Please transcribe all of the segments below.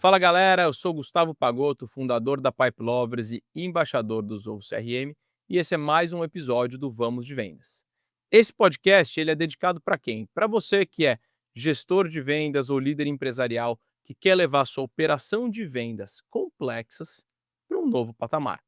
Fala galera, eu sou Gustavo Pagotto, fundador da Pipe Lovers e embaixador do Zorro CRM, e esse é mais um episódio do Vamos de Vendas. Esse podcast ele é dedicado para quem? Para você que é gestor de vendas ou líder empresarial que quer levar sua operação de vendas complexas para um novo patamar.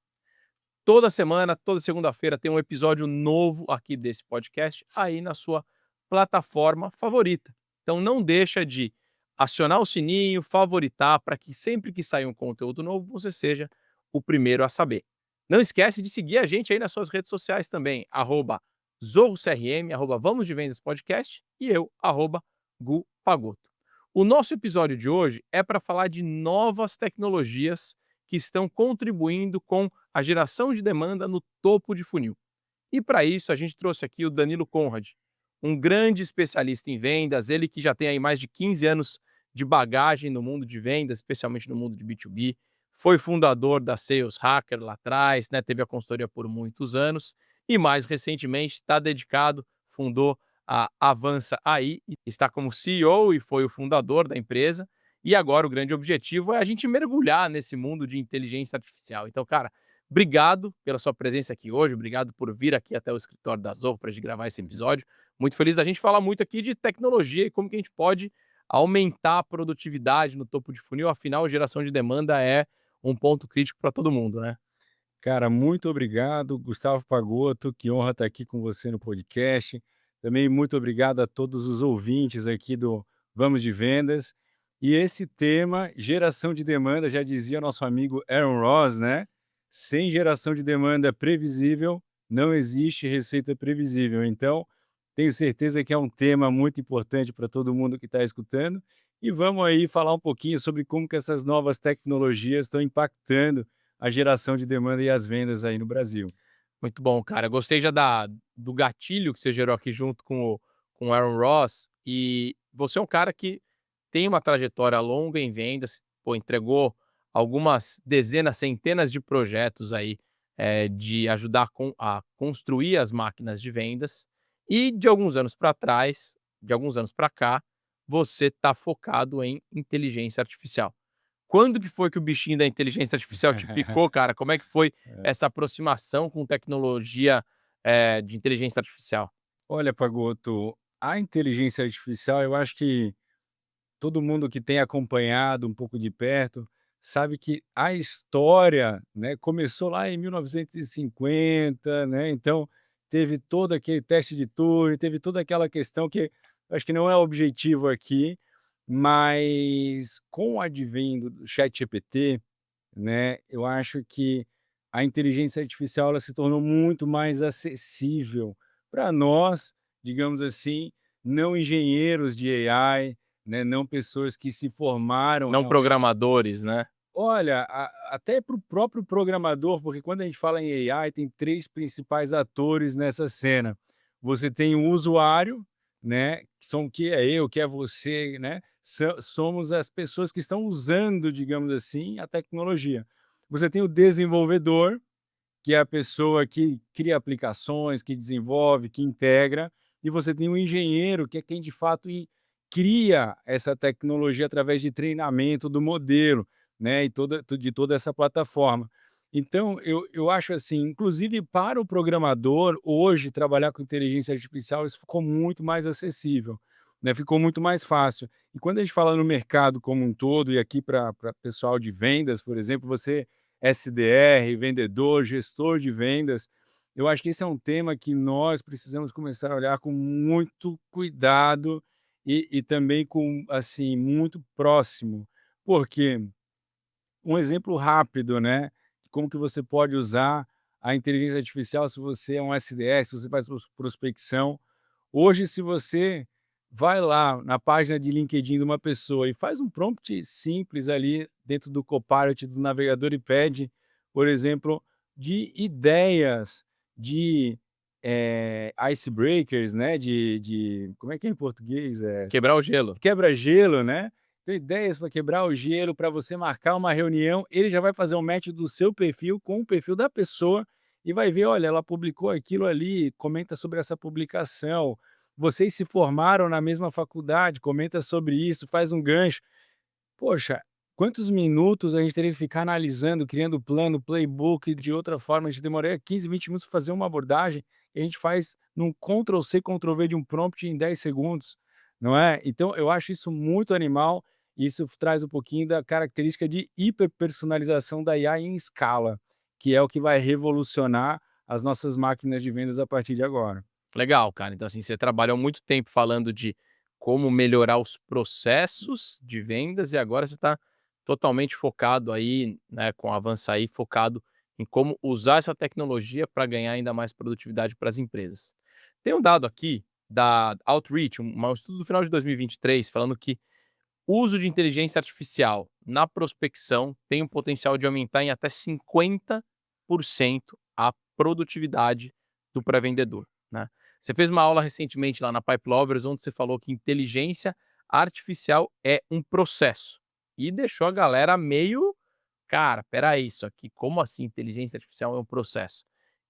Toda semana, toda segunda-feira tem um episódio novo aqui desse podcast aí na sua plataforma favorita. Então não deixa de acionar o sininho, favoritar para que sempre que sair um conteúdo novo você seja o primeiro a saber. Não esquece de seguir a gente aí nas suas redes sociais também, @ZorroCRM, Vamos de Vendas Podcast e eu, Gu Pagotto. O nosso episódio de hoje é para falar de novas tecnologias que estão contribuindo com a geração de demanda no topo de funil. E para isso a gente trouxe aqui o Danilo Conrad, um grande especialista em vendas, ele que já tem aí mais de 15 anos de bagagem no mundo de vendas, especialmente no mundo de B2B, foi fundador da Sales Hacker lá atrás, né, teve a consultoria por muitos anos e mais recentemente está dedicado, fundou a Avança AI, está como CEO e foi o fundador da empresa. E agora o grande objetivo é a gente mergulhar nesse mundo de inteligência artificial. Então, cara, obrigado pela sua presença aqui hoje, obrigado por vir aqui até o escritório da Zorro para a gente gravar esse episódio. Muito feliz da gente falar muito aqui de tecnologia e como que a gente pode aumentar a produtividade no topo de funil, afinal, geração de demanda é um ponto crítico para todo mundo, né? Cara, muito obrigado, Gustavo Pagotto, que honra estar aqui com você no podcast. Também muito obrigado a todos os ouvintes aqui do Vamos de Vendas. E esse tema, geração de demanda, já dizia nosso amigo Aaron Ross, né? Sem geração de demanda previsível, não existe receita previsível. Então, tenho certeza que é um tema muito importante para todo mundo que está escutando. E vamos aí falar um pouquinho sobre como que essas novas tecnologias estão impactando a geração de demanda e as vendas aí no Brasil. Muito bom, cara. Gostei já do gatilho que você gerou aqui junto com o Aaron Ross. E você é um cara que tem uma trajetória longa em vendas, pô, entregou algumas dezenas, centenas de projetos aí de ajudar a construir as máquinas de vendas. E de alguns anos para trás, de alguns anos para cá, você está focado em inteligência artificial. Quando que foi que o bichinho da inteligência artificial te picou, cara? Como é que foi essa aproximação com tecnologia, de inteligência artificial? Olha, Pagotto, a inteligência artificial, eu acho que todo mundo que tem acompanhado um pouco de perto sabe que a história, né, começou lá em 1950, né? Então teve todo aquele teste de Turing, teve toda aquela questão que eu acho que não é o objetivo aqui, mas com o advento do ChatGPT, né, eu acho que a inteligência artificial ela se tornou muito mais acessível para nós, digamos assim, não engenheiros de AI, né, não pessoas que se formaram Não realmente. programadores, né? Olha, até para o próprio programador, porque quando a gente fala em AI, tem 3 principais atores nessa cena. Você tem o usuário, né, que é eu, que é você, né, somos as pessoas que estão usando, digamos assim, a tecnologia. Você tem o desenvolvedor, que é a pessoa que cria aplicações, que desenvolve, que integra, e você tem o engenheiro, que é quem de fato cria essa tecnologia através de treinamento do modelo, né, e de toda essa plataforma. Então, eu acho assim, inclusive para o programador, hoje, trabalhar com inteligência artificial, isso ficou muito mais acessível, né, ficou muito mais fácil. E quando a gente fala no mercado como um todo, e aqui para pessoal de vendas, por exemplo, você SDR, vendedor, gestor de vendas. Eu acho que esse é um tema que nós precisamos começar a olhar com muito cuidado e também com, assim, muito próximo. Porque um exemplo rápido, né, de como que você pode usar a inteligência artificial se você é um SDR, se você faz prospecção. Hoje, se você vai lá na página de LinkedIn de uma pessoa e faz um prompt simples ali dentro do Copilot do navegador e pede, por exemplo, de ideias de icebreakers, né? Como é que é em português? Quebrar o gelo. Quebra-gelo, né? Então, ideias para quebrar o gelo, para você marcar uma reunião, ele já vai fazer um match do seu perfil com o perfil da pessoa e vai ver, olha, ela publicou aquilo ali, comenta sobre essa publicação. Vocês se formaram na mesma faculdade, comenta sobre isso, faz um gancho. Poxa, Quantos minutos a gente teria que ficar analisando, criando plano, playbook, de outra forma, a gente demoraria 15, 20 minutos para fazer uma abordagem, que a gente faz num Ctrl+C, Ctrl+V de um prompt em 10 segundos, não é? Então eu acho isso muito animal, e isso traz um pouquinho da característica de hiperpersonalização da IA em escala, que é o que vai revolucionar as nossas máquinas de vendas a partir de agora. Legal, cara. Então, assim, você trabalhou muito tempo falando de como melhorar os processos de vendas e agora você está totalmente focado aí, né, com o Avançaí, aí, focado em como usar essa tecnologia para ganhar ainda mais produtividade para as empresas. Tem um dado aqui da Outreach, um estudo do final de 2023, falando que o uso de inteligência artificial na prospecção tem um potencial de aumentar em até 50% a produtividade do pré-vendedor, né. Você fez uma aula recentemente lá na Pipe Lovers, onde você falou que inteligência artificial é um processo, e deixou a galera meio: "Cara, espera aí, isso aqui como assim inteligência artificial é um processo?".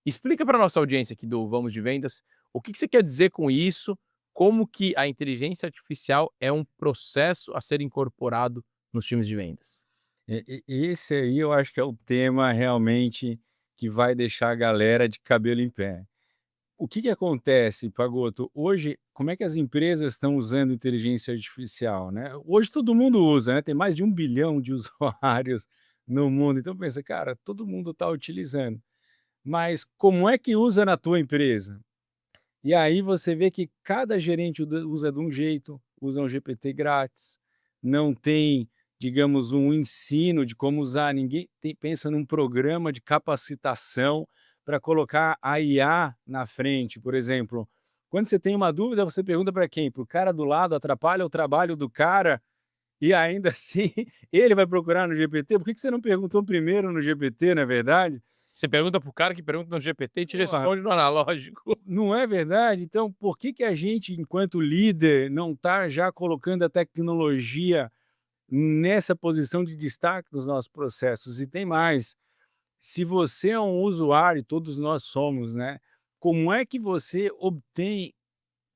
Explica para nossa audiência aqui do Vamos de Vendas, o que que você quer dizer com isso, como que a inteligência artificial é um processo a ser incorporado nos times de vendas? Esse aí eu acho que é o tema realmente que vai deixar a galera de cabelo em pé. O que que acontece, Pagoto? Hoje, como é que as empresas estão usando inteligência artificial, né? Hoje todo mundo usa, né? Tem mais de 1 bilhão de usuários no mundo. Então pensa, cara, todo mundo está utilizando. Mas como é que usa na tua empresa? E aí você vê que cada gerente usa de um jeito, usa um GPT grátis, não tem, digamos, um ensino de como usar, ninguém pensa num programa de capacitação para colocar a IA na frente. Por exemplo, quando você tem uma dúvida, você pergunta para quem? Para o cara do lado, atrapalha o trabalho do cara e ainda assim ele vai procurar no GPT? Por que que você não perguntou primeiro no GPT, não é verdade? Você pergunta para o cara que pergunta no GPT e te Porra, responde no analógico. não é verdade? Então, por que que a gente, enquanto líder, não está já colocando a tecnologia nessa posição de destaque nos nossos processos? E tem mais, se você é um usuário, e todos nós somos, né? Como é que você obtém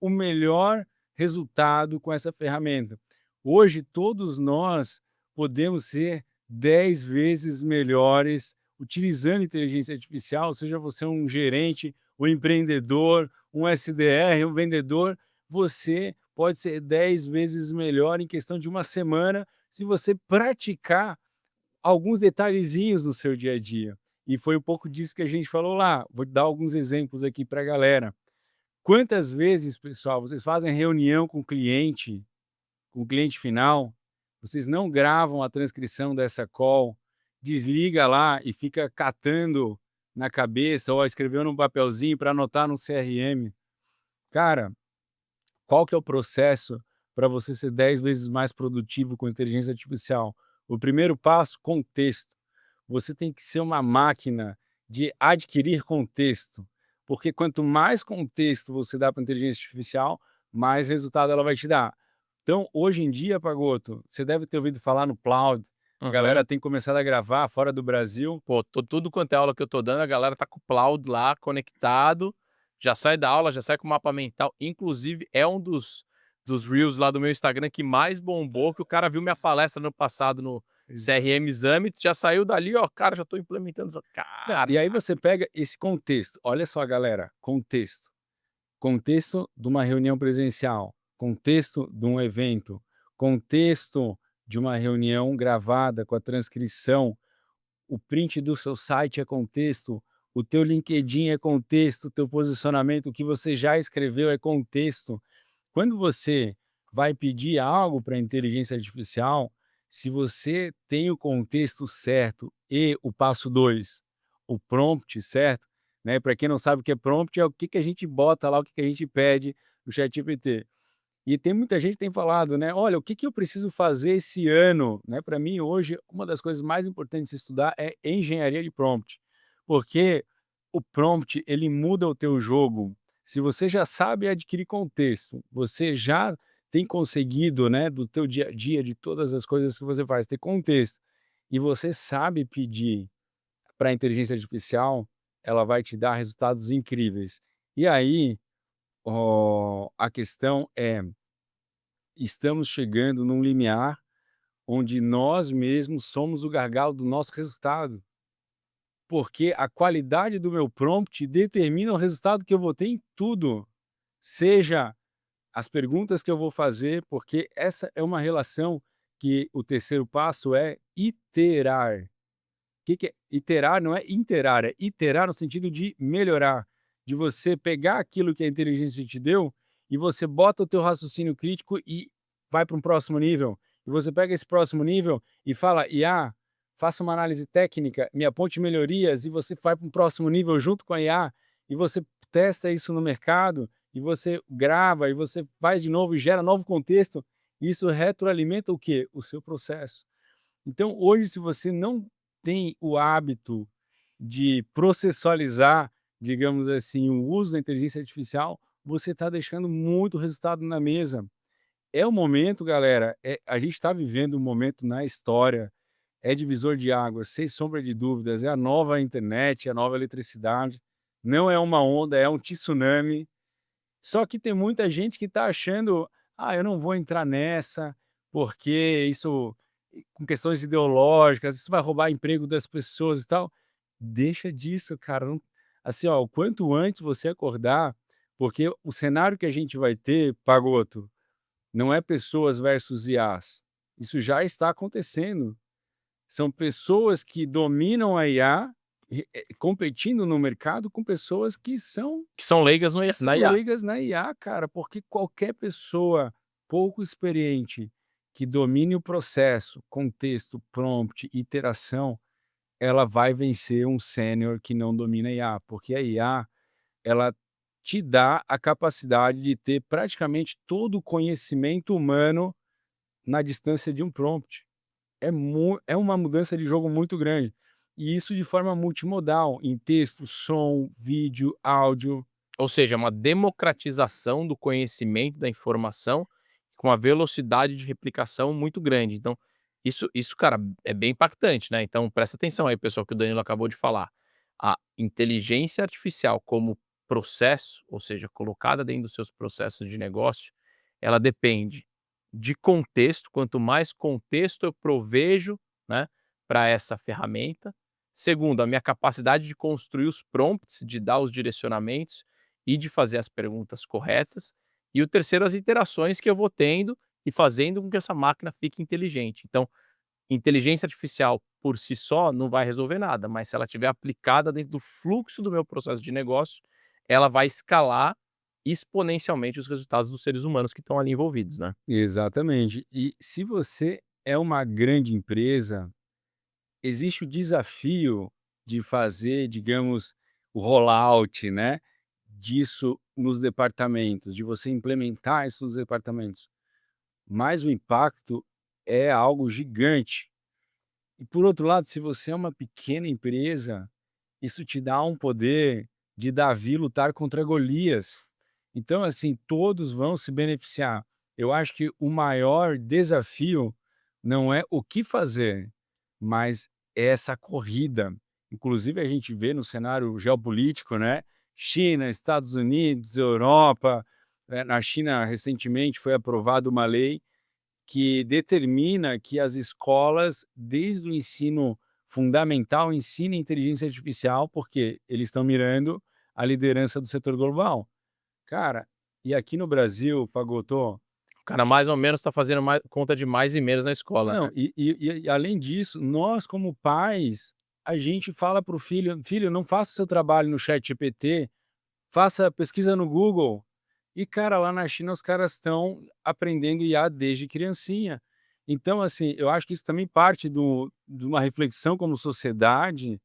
o melhor resultado com essa ferramenta? Hoje, todos nós podemos ser 10 vezes melhores utilizando inteligência artificial, seja você um gerente, um empreendedor, um SDR, um vendedor, você pode ser 10 vezes melhor em questão de uma semana se você praticar alguns detalhezinhos no seu dia a dia. E foi um pouco disso que a gente falou lá. Vou dar alguns exemplos aqui para a galera. Quantas vezes, pessoal, vocês fazem reunião com o cliente final, vocês não gravam a transcrição dessa call, desliga lá e fica catando na cabeça ou escreveu num papelzinho para anotar no CRM. Cara, qual que é o processo para você ser 10 vezes mais produtivo com inteligência artificial? O primeiro passo, contexto. Você tem que ser uma máquina de adquirir contexto, porque quanto mais contexto você dá para a inteligência artificial, mais resultado ela vai te dar. Então, hoje em dia, Pagoto, você deve ter ouvido falar no cloud, a Uhum. galera tem começado a gravar fora do Brasil. Pô, tudo quanto é aula que eu tô dando, a galera tá com o cloud lá conectado, já sai da aula, já sai com o mapa mental. Inclusive, é um dos reels lá do meu Instagram que mais bombou, que o cara viu minha palestra no passado no CRM Summit, já saiu dali, ó, cara, já tô implementando. Não, e aí Caraca! você pega esse contexto. Olha só, galera, contexto. Contexto de uma reunião presencial, contexto de um evento, contexto de uma reunião gravada com a transcrição, o print do seu site é contexto, o teu LinkedIn é contexto, o teu posicionamento, o que você já escreveu é contexto. Quando você vai pedir algo para a inteligência artificial, se você tem o contexto certo e o passo 2, o prompt certo, né? Para quem não sabe o que é prompt, é o que que a gente bota lá, o que que a gente pede no ChatGPT. E tem muita gente que tem falado, né? Olha, o que que eu preciso fazer esse ano, né? Para mim, hoje, uma das coisas mais importantes de se estudar é engenharia de prompt, porque o prompt ele muda o teu jogo. Se você já sabe adquirir contexto, você já tem conseguido, né, do teu dia a dia, de todas as coisas que você faz, ter contexto, e você sabe pedir para a inteligência artificial, ela vai te dar resultados incríveis. E aí, a questão é, estamos chegando num limiar onde nós mesmos somos o gargalo do nosso resultado, porque a qualidade do meu prompt determina o resultado que eu vou ter em tudo, seja as perguntas que eu vou fazer, porque essa é uma relação que o terceiro passo é iterar. O que que é iterar? Não é interar, é iterar no sentido de melhorar, de você pegar aquilo que a inteligência te deu e você bota o teu raciocínio crítico e vai para um próximo nível. E você pega esse próximo nível e fala: "IA, faça uma análise técnica, me aponte melhorias", e você vai para um próximo nível junto com a IA, e você testa isso no mercado, e você grava, e você faz de novo e gera novo contexto. Isso retroalimenta o quê? O seu processo. Então, hoje, se você não tem o hábito de processualizar, digamos assim, o uso da inteligência artificial, você está deixando muito resultado na mesa. É o momento, galera, a gente está vivendo um momento na história, é divisor de águas, sem sombra de dúvidas, é a nova internet, é a nova eletricidade, não é uma onda, é um tsunami. Só que tem muita gente que está achando: "Ah, eu não vou entrar nessa, porque isso com questões ideológicas, isso vai roubar emprego das pessoas e tal". Deixa disso, cara, não assim, ó, o quanto antes você acordar, porque o cenário que a gente vai ter, Pagoto, não é pessoas versus IAs, isso já está acontecendo. São pessoas que dominam a IA, competindo no mercado com pessoas que são Que são leigas que na são IA. leigas na IA, cara, porque qualquer pessoa pouco experiente que domine o processo, contexto, prompt, iteração, ela vai vencer um sênior que não domina a IA, porque a IA, ela te dá a capacidade de ter praticamente todo o conhecimento humano na distância de um prompt. É uma mudança de jogo muito grande. E isso de forma multimodal, em texto, som, vídeo, áudio. Ou seja, é uma democratização do conhecimento, da informação, com uma velocidade de replicação muito grande. Então, isso, cara, é bem impactante, né. Então presta atenção aí, pessoal, que o Danilo acabou de falar. A inteligência artificial como processo, ou seja, colocada dentro dos seus processos de negócio, ela depende de contexto, quanto mais contexto eu provejo, né, pra essa ferramenta. Segundo, a minha capacidade de construir os prompts, de dar os direcionamentos e de fazer as perguntas corretas. E o terceiro, as interações que eu vou tendo e fazendo com que essa máquina fique inteligente. Então, inteligência artificial por si só não vai resolver nada, mas se ela estiver aplicada dentro do fluxo do meu processo de negócio, ela vai escalar exponencialmente os resultados dos seres humanos que estão ali envolvidos, né. Exatamente. E se você é uma grande empresa, existe o desafio de fazer, digamos, o rollout, né, disso nos departamentos, de você implementar isso nos departamentos. Mas o impacto é algo gigante. E por outro lado, se você é uma pequena empresa, isso te dá um poder de Davi lutar contra Golias. Então, assim, todos vão se beneficiar. Eu acho que o maior desafio não é o que fazer, mas é essa corrida. Inclusive, a gente vê no cenário geopolítico, né? China, Estados Unidos, Europa. Na China, recentemente, foi aprovada uma lei que determina que as escolas, desde o ensino fundamental, ensinem inteligência artificial, porque eles estão mirando a liderança do setor global. Cara, e aqui no Brasil, Pagotô, O cara mais ou menos está fazendo mais conta de mais e menos na escola, né. não, e além disso, nós como pais, a gente fala para o filho: "Filho, não faça o seu trabalho no chat ChatGPT, faça pesquisa no Google". E, cara, lá na China os caras estão aprendendo IA desde criancinha. Então, assim, eu acho que isso também parte de uma reflexão como sociedade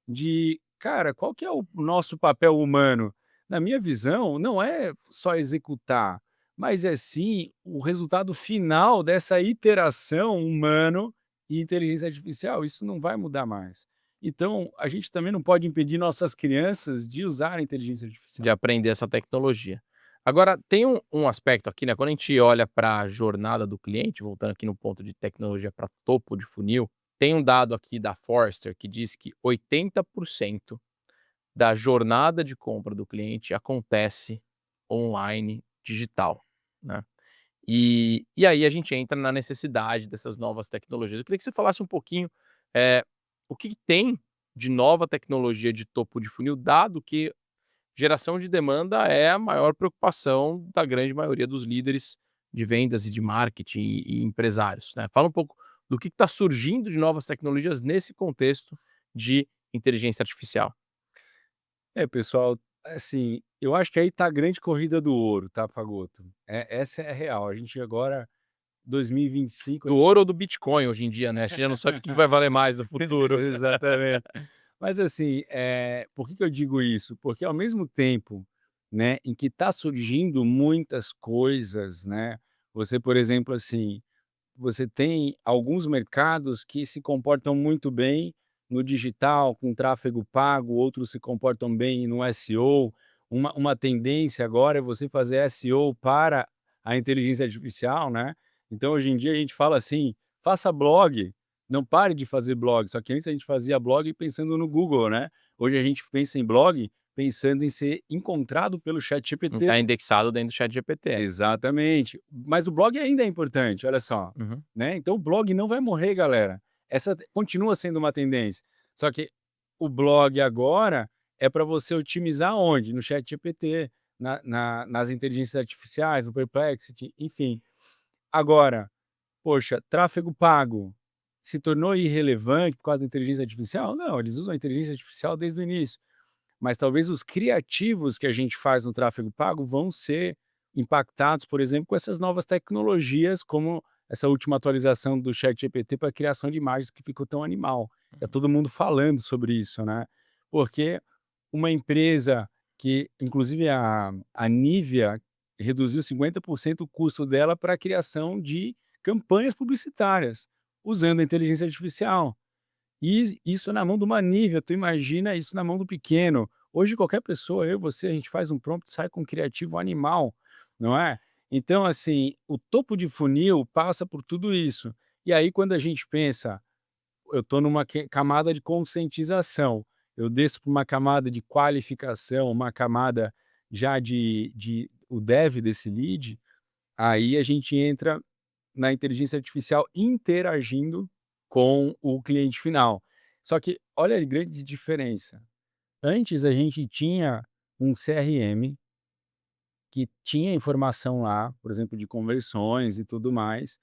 de, cara, qual que é o nosso papel humano? Na minha visão, não é só executar, mas é sim o resultado final dessa iteração humano e inteligência artificial. Isso não vai mudar mais. Então, a gente também não pode impedir nossas crianças de usar a inteligência De artificial. aprender essa tecnologia. Agora, tem um aspecto aqui, né, quando a gente olha para a jornada do cliente, voltando aqui no ponto de tecnologia para topo de funil, tem um dado aqui da Forrester que diz que 80% da jornada de compra do cliente acontece online, digital, né. E aí a gente entra na necessidade dessas novas tecnologias. Eu queria que você falasse um pouquinho, eh, o que que tem de nova tecnologia de topo de funil, dado que geração de demanda é a maior preocupação da grande maioria dos líderes de vendas e de marketing e empresários, né. Fala um pouco do que está surgindo de novas tecnologias nesse contexto de inteligência artificial. Pessoal, assim, eu acho que aí tá a grande corrida do ouro, tá, Pagoto? Essa é a real. A gente agora, 2025. Do ouro ou do Bitcoin hoje em dia, né, a gente já não sabe o que vai valer mais no futuro. Exatamente. Mas assim, por que que eu digo isso? Porque ao mesmo tempo, né, em que está surgindo muitas coisas, né, você, por exemplo, assim, você tem alguns mercados que se comportam muito bem no digital, com tráfego pago, outros se comportam bem no SEO. Uma tendência agora é você fazer SEO para a inteligência artificial, né? Então, hoje em dia, a gente fala assim: faça blog, não pare de fazer blog. Só que antes a gente fazia blog pensando no Google, né? Hoje a gente pensa em blog pensando em ser encontrado pelo ChatGPT. Está indexado dentro do ChatGPT. Exatamente. Mas o blog ainda é importante, olha só, Uhum. né, então o blog não vai morrer, galera. Essa continua sendo uma tendência. Só que o blog agora é para você otimizar onde? No ChatGPT, nas inteligências artificiais, no Perplexity, enfim. Agora, poxa, tráfego pago se tornou irrelevante por causa da inteligência artificial? Não, eles usam a inteligência artificial desde o início. Mas talvez os criativos que a gente faz no tráfego pago vão ser impactados, por exemplo, com essas novas tecnologias, como essa última atualização do ChatGPT para a criação de imagens que ficou tão animal. Tá Uhum. todo mundo falando sobre isso, né? Porque uma empresa que, inclusive a Nivea, reduziu 50% o custo dela para a criação de campanhas publicitárias, usando a inteligência artificial. E isso na mão de uma Nivea, tu imagina isso na mão do pequeno. Hoje qualquer pessoa, eu, você, a gente faz um prompt e sai com um criativo animal, não é? Então, assim, o topo de funil passa por tudo isso. E aí quando a gente pensa, eu estou numa camada de conscientização, eu desço para uma camada de qualificação, uma camada já de o dev desse lead, aí a gente entra na inteligência artificial interagindo com o cliente final. Só que olha a grande diferença. Antes a gente tinha um CRM que tinha informação lá, por exemplo, de conversões e tudo mais,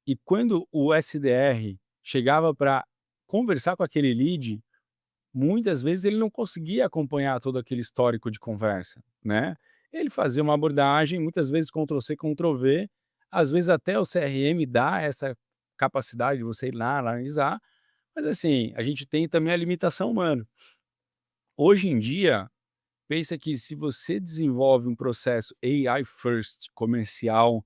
e quando o SDR chegava para conversar com aquele lead, muitas vezes ele não conseguia acompanhar todo aquele histórico de conversa, né? Ele fazia uma abordagem, muitas vezes Ctrl+C, Ctrl+V, às vezes até o CRM dá essa capacidade de você ir lá analisar, mas assim, a gente tem também a limitação humana. Hoje em dia, pensa que se você desenvolve um processo AI first comercial,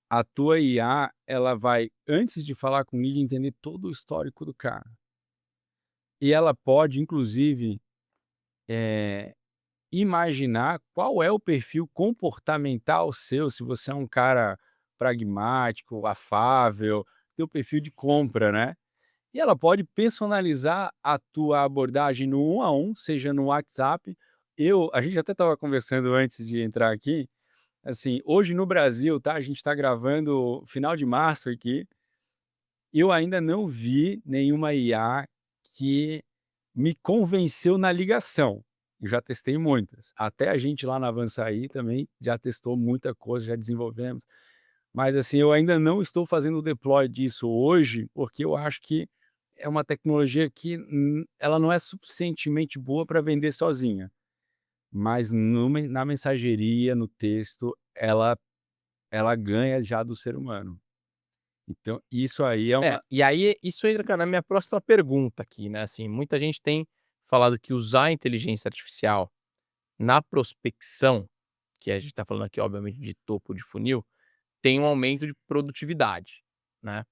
a tua IA, ela vai, antes de falar com ele, entender todo o histórico do cara. E ela pode, inclusive, eh, imaginar qual é o perfil comportamental seu, se você é um cara pragmático, afável, teu perfil de compra, né. E ela pode personalizar a tua abordagem no um a um, seja no WhatsApp. A gente até estava conversando antes de entrar aqui, assim, hoje no Brasil, tá, a gente está gravando final de março aqui, eu ainda não vi nenhuma IA que me convenceu na ligação. Eu já testei muitas. Até a gente lá na Avançaí também já testou muita coisa, já desenvolvemos. Mas assim, eu ainda não estou fazendo o deploy disso hoje, porque eu acho que é uma tecnologia que ela não é suficientemente boa para vender sozinha. Mas na mensageria, no texto, ela ganha já do ser humano. Então, isso aí é É, uma. e aí isso entra, cara, na minha próxima pergunta aqui, né, assim, muita gente tem falado que usar a inteligência artificial na prospecção, que a gente está falando aqui obviamente de topo de funil, tem um aumento de produtividade, né.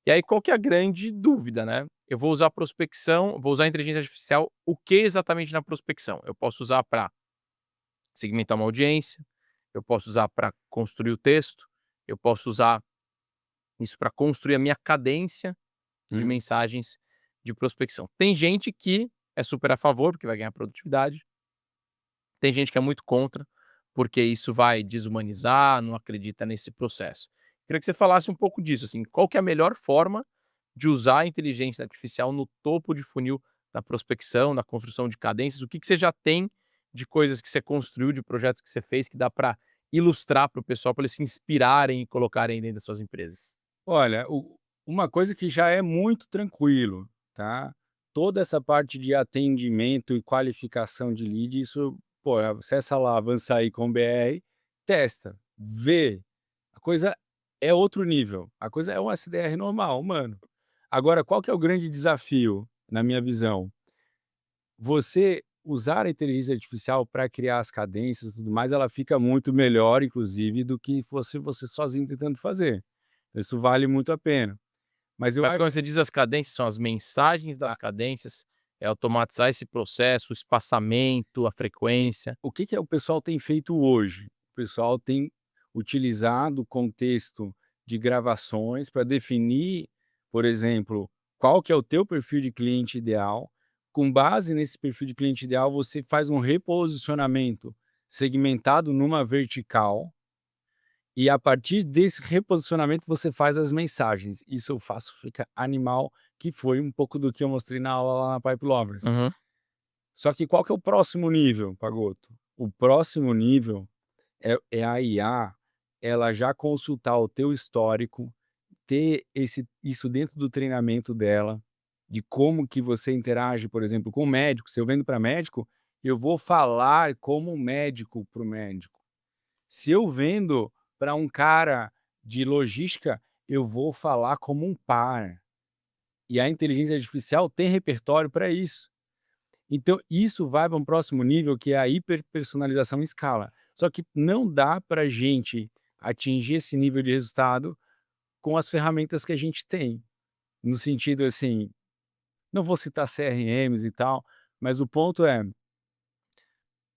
E aí qual que é a grande dúvida, né, eu vou usar prospecção, vou usar a inteligência artificial, o que exatamente na prospecção? Eu posso usar para segmentar uma audiência, eu posso usar para construir o texto, eu posso usar isso para construir a minha cadência de Hum, mensagens de prospecção. Tem gente que é super a favor, porque vai ganhar produtividade, tem gente que é muito contra, porque isso vai desumanizar, não acredita nesse processo. Queria que você falasse um pouco disso, assim, qual que é a melhor forma de usar a inteligência artificial no topo de funil da prospecção, na construção de cadências? O que que você já tem de coisas que você construiu, de projetos que você fez, que dá para ilustrar para o pessoal, para eles se inspirarem e colocarem dentro das suas empresas? Olha, uma coisa que já é muito tranquilo, tá? Toda essa parte de atendimento e qualificação de lead, isso, pô, acessa lá, Avança aí com BR, testa, vê. A coisa é outro nível. A coisa é um SDR normal, humano. Agora, qual que é o grande desafio, na minha visão? Você usar a inteligência artificial para criar as cadências e tudo mais, ela fica muito melhor, inclusive, do que fosse você sozinho tentando fazer. Isso vale muito a pena. Mas eu Mas acho quando você diz as cadências, são as mensagens das a cadências, é automatizar esse processo, o espaçamento, a frequência. o que que o pessoal tem feito hoje? O pessoal tem utilizado o contexto de gravações para definir, por exemplo, qual que é o teu perfil de cliente ideal. Com base nesse perfil de cliente ideal, você faz um reposicionamento segmentado numa vertical. E a partir desse reposicionamento você faz as mensagens. Isso eu faço, fica animal, que foi um pouco do que eu mostrei na aula lá na Pipe Lovers. Uhum. Só que qual que é o próximo nível, Pagoto? O próximo nível é a IA, ela já consultar o teu histórico, ter isso dentro do treinamento dela, de como que você interage, por exemplo, com o médico. Se eu vendo para médico, eu vou falar como um médico para o médico. Se eu vendo para um cara de logística, eu vou falar como um par. E a inteligência artificial tem repertório para isso. Então, isso vai para um próximo nível, que é a hiperpersonalização em escala. Só que não dá para a gente atingir esse nível de resultado com as ferramentas que a gente tem. No sentido assim, não vou citar CRMs e tal, mas o ponto é,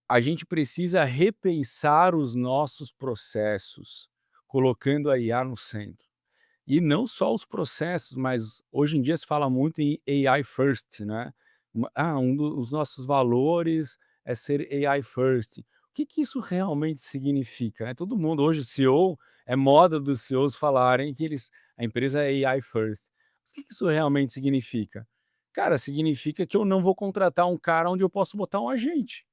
a gente precisa repensar os nossos processos, colocando a IA no centro. E não só os processos, mas hoje em dia se fala muito em AI first, né? Um dos nossos valores é ser AI first. O que que isso realmente significa, né? Todo mundo hoje, CEO, é moda dos CEOs falarem que a empresa é AI first. Mas o que que isso realmente significa? Cara, significa que eu não vou contratar um cara onde eu posso botar um agente.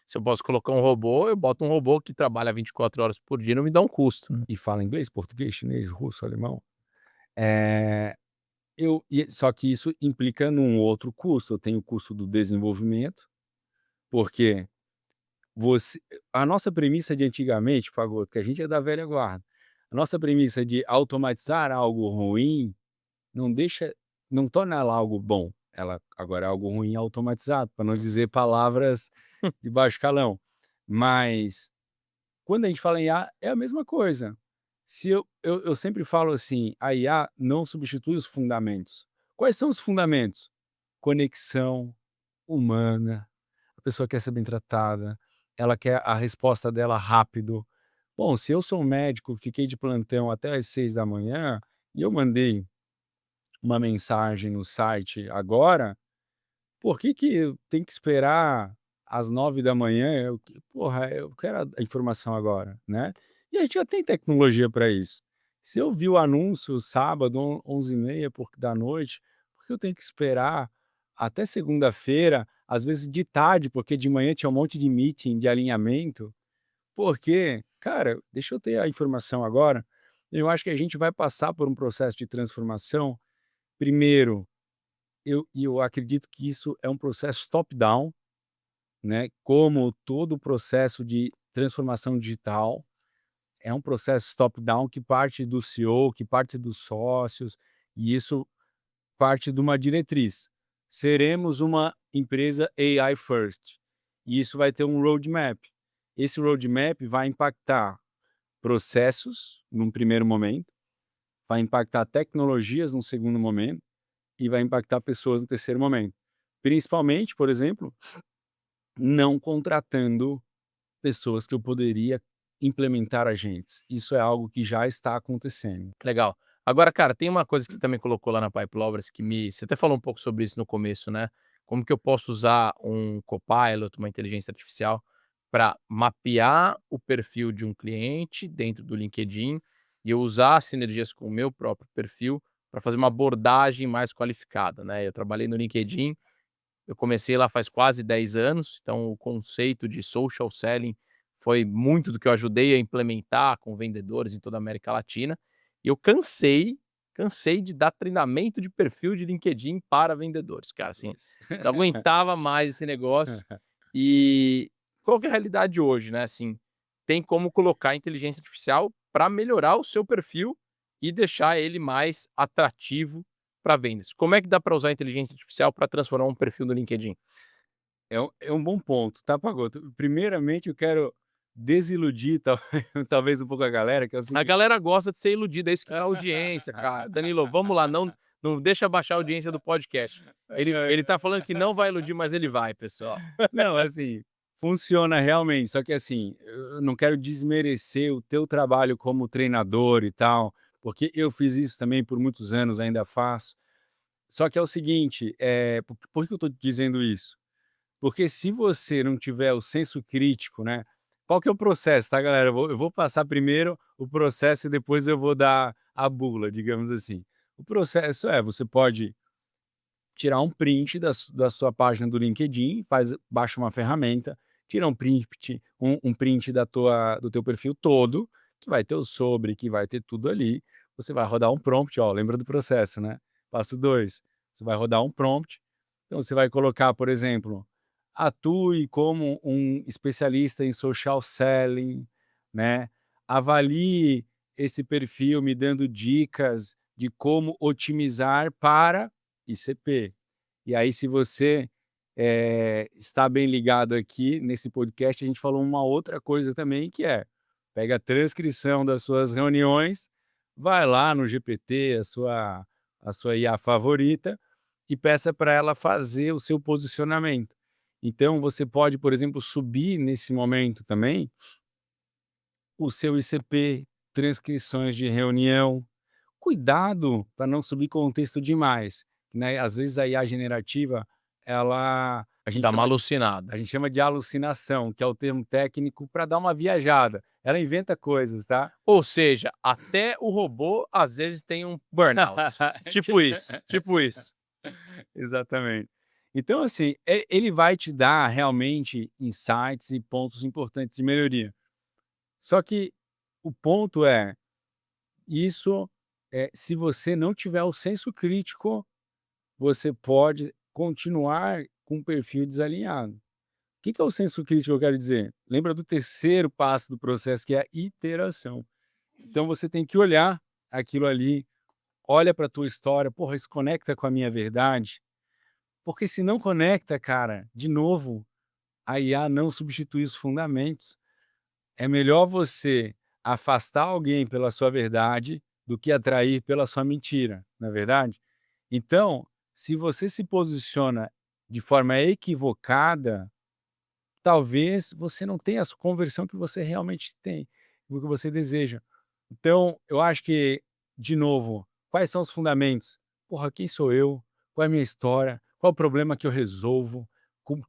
Se eu posso colocar um robô, eu boto um robô que trabalha 24 horas por dia e não me dá um custo, né. E fala inglês, português, chinês, russo, alemão. Eh, só que isso implica num outro custo. Eu tenho o custo do desenvolvimento, porque você a nossa premissa de antigamente, Fagoto, que a gente é da velha guarda, a nossa premissa de automatizar algo ruim não deixa não torna ela algo bom. Ela agora é algo ruim automatizado, para não dizer palavras de baixo calão. Mas quando a gente fala em IA, é a mesma coisa. Se eu sempre falo assim, a IA não substitui os fundamentos. Quais são os fundamentos? Conexão humana, a pessoa quer ser bem tratada, ela quer a resposta dela rápido. Bom, se eu sou um médico, fiquei de plantão até às 6 da manhã e eu mandei uma mensagem no site agora, por que que eu tenho que esperar às 9 da manhã? Porra, eu quero a informação agora, né. E a gente já tem tecnologia para isso. Se eu vi o anúncio sábado 11h30 da noite, por que eu tenho que esperar até segunda-feira, às vezes de tarde, porque de manhã tinha um monte de meeting de alinhamento? Porque, cara, deixa eu ter a informação agora. Eu acho que a gente vai passar por um processo de transformação, primeiro, eu acredito que isso é um processo top-down, né, como todo o processo de transformação digital, é um processo top-down que parte do CEO, que parte dos sócios, e isso parte de uma diretriz. Seremos uma empresa AI first, e isso vai ter um roadmap. Esse roadmap vai impactar processos num primeiro momento, vai impactar tecnologias num segundo momento e vai impactar pessoas no terceiro momento. Principalmente, por exemplo, não contratando pessoas que eu poderia implementar agentes. Isso é algo que já está acontecendo. Legal. Agora, cara, tem uma coisa que você também colocou lá na Pipe Lovers que me você até falou um pouco sobre isso no começo, né, como que eu posso usar um copilot, uma inteligência artificial, para mapear o perfil de um cliente dentro do LinkedIn e eu usar sinergias com o meu próprio perfil para fazer uma abordagem mais qualificada, né. Eu trabalhei no LinkedIn, eu comecei lá faz quase 10 anos, então o conceito de social selling foi muito do que eu ajudei a implementar com vendedores em toda a América Latina, e eu cansei de dar treinamento de perfil de LinkedIn para vendedores, cara, assim, Nossa. não aguentava mais esse negócio. E qual que é a realidade hoje, né, assim, tem como colocar a inteligência artificial para melhorar o seu perfil e deixar ele mais atrativo para vendas. Como é que dá para usar a inteligência artificial para transformar um perfil no LinkedIn? É um bom ponto, tá, Pagoto? Primeiramente, eu quero desiludir talvez um pouco a galera, que é o A seguinte. galera gosta de ser iludida, é isso que é a audiência, cara. Danilo, vamos lá, não deixa baixar a audiência do podcast. Ele tá falando que não vai iludir, mas ele vai, pessoal. Não, assim, funciona realmente, só que assim, eu não quero desmerecer o teu trabalho como treinador e tal, porque eu fiz isso também por muitos anos, ainda faço. Só que é o seguinte, por que eu tô dizendo isso? Porque se você não tiver o senso crítico, né, qual que é o processo, tá, galera? Eu vou passar primeiro o processo e depois eu vou dar a bula, digamos assim. O processo você pode tirar um print da sua página do LinkedIn, baixa uma ferramenta, tira um print do teu perfil todo, que vai ter o sobre, que vai ter tudo ali. Você vai rodar um prompt, ó, lembra do processo, né? Passo 2, você vai rodar um prompt. Então você vai colocar, por exemplo, atue como um especialista em social selling, né? Avalie esse perfil me dando dicas de como otimizar para ICP. E aí, se você está bem ligado aqui nesse podcast, a gente falou uma outra coisa também, que pega a transcrição das suas reuniões, vai lá no GPT, a sua IA favorita, e peça para ela fazer o seu posicionamento. Então, você pode, por exemplo, subir nesse momento também o seu ICP, transcrições de reunião. Cuidado para não subir contexto demais, né, às vezes a IA generativa, ela Dá uma alucinada. a gente chama de alucinação, que é o termo técnico para dar uma viajada. Ela inventa coisas, tá? Ou seja, até o robô às vezes tem um burnout. Tipo isso, tipo isso. Exatamente. Então, assim, ele vai te dar realmente insights e pontos importantes de melhoria. Só que o ponto isso, se você não tiver o senso crítico, você pode continuar com um perfil desalinhado. O que é o senso crítico que eu quero dizer? Lembra do terceiro passo do processo, que é a iteração. Então você tem que olhar aquilo ali, olha para a tua história, porra, isso conecta com a minha verdade? Porque se não conecta, cara, de novo, a IA não substitui os fundamentos. É melhor você afastar alguém pela sua verdade do que atrair pela sua mentira, não é verdade? Então, se você se posiciona de forma equivocada, talvez você não tenha a conversão que você realmente tem, o que você deseja. Então, eu acho que, de novo, quais são os fundamentos? Porra, quem sou eu? Qual é a minha história? Qual é o problema que eu resolvo?